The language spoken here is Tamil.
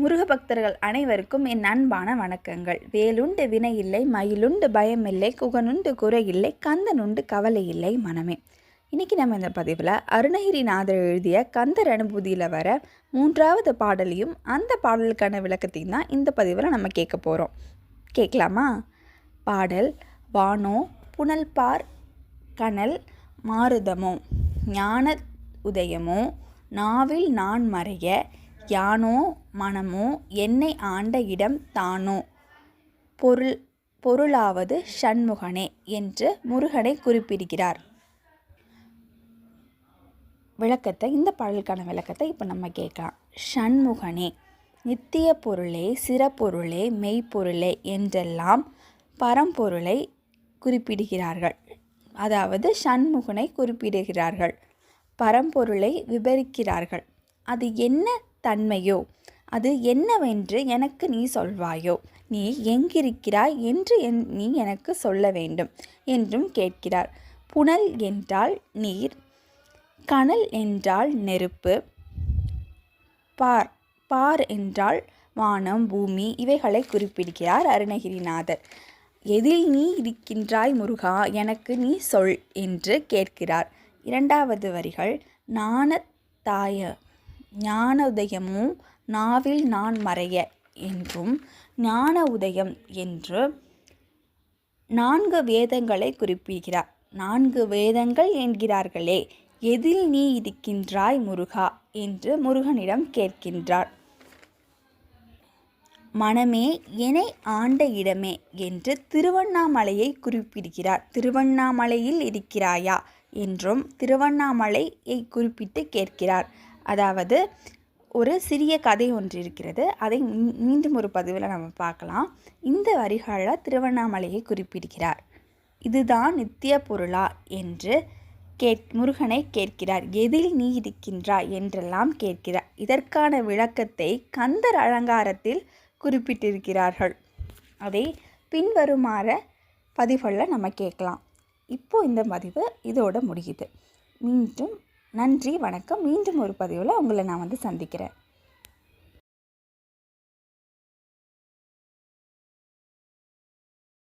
முருக பக்தர்கள் அனைவருக்கும் என் அன்பான வணக்கங்கள். வேலுண்டு வினையில்லை, மயிலுண்டு பயமில்லை, குகனுண்டு குறையில்லை, கந்தனுண்டு கவலை இல்லை மனமே. இன்றைக்கி நம்ம இந்த பதிவில் அருணகிரிநாதர் எழுதிய கந்தர் அனுபூதியில் வர 3வது பாடலையும் அந்த பாடலுக்கான விளக்கத்தையும் தான் இந்த பதிவில் நம்ம கேட்க போகிறோம். கேட்கலாமா? பாடல்: வானோ புனல் பார் கனல் மாருதமோ, ஞான உதயமோ, நாவில் நான் மறைய, யானோ மனமோ, என்னை ஆண்ட இடம் தானோ, பொருளாவது ஷண்முகனே என்று முருகனை குறிப்பிடுகிறார். விளக்கத்தை, இந்த பாடலுக்கான விளக்கத்தை இப்போ நம்ம கேட்கலாம். ஷண்முகனே, நித்திய பொருளே, சிறப்பொருளே, மெய்ப்பொருளே என்றெல்லாம் பரம்பொருளை குறிப்பிடுகிறார்கள். அதாவது ஷண்முகனை குறிப்பிடுகிறார்கள், பரம்பொருளை விவரிக்கிறார்கள். அது என்ன தன்மையோ, அது என்னவென்று எனக்கு நீ சொல்வாயோ, நீ எங்கிருக்கிறாய் என்று நீ எனக்கு சொல்ல வேண்டும் என்றும் கேட்கிறார். புனல் என்றால் நீர், கனல் என்றால் நெருப்பு, பார் என்றால் வானம், பூமி, இவைகளை குறிப்பிடுகிறார் அருணகிரிநாதர். எதில் நீ இருக்கின்றாய் முருகா, எனக்கு நீ சொல் என்று கேட்கிறார். 2வது வரிகள்: ஞான உதயமோ, நாவில் நான் மறைய என்றும், ஞான உதயம் என்று 4 வேதங்களை குறிப்பிடுகிறார். 4 வேதங்கள் என்கிறார்களே, எதில் நீ இருக்கின்றாய் முருகா என்று முருகனிடம் கேட்கின்றார். மனமே, என்னை ஆண்ட இடமே என்று திருவண்ணாமலையை குறிப்பிடுகிறார். திருவண்ணாமலையில் இருக்கிறாயா என்றும் திருவண்ணாமலையை குறிப்பிட்டு கேட்கிறார். அதாவது ஒரு சிறிய கதை ஒன்று இருக்கிறது, அதை மீண்டும் ஒரு பதிவில் நம்ம பார்க்கலாம். இந்த வரிகளில் திருவண்ணாமலையை குறிப்பிடுகிறார். இதுதான் நித்திய பொருளா என்று முருகனை கேட்கிறார். எதில் நீ இருக்கின்றாய் என்றெல்லாம் கேட்கிறார். இதற்கான விளக்கத்தை கந்தர் அலங்காரத்தில் குறிப்பிட்டிருக்கிறார்கள். அதை பின்வருமாறு பதிவுகளில் நம்ம கேட்கலாம். இப்போது இந்த பதிவு இதோடு முடியுது. மீண்டும் நன்றி, வணக்கம். மீண்டும் ஒரு பதிவில் உங்களை நான் சந்திக்கிறேன்.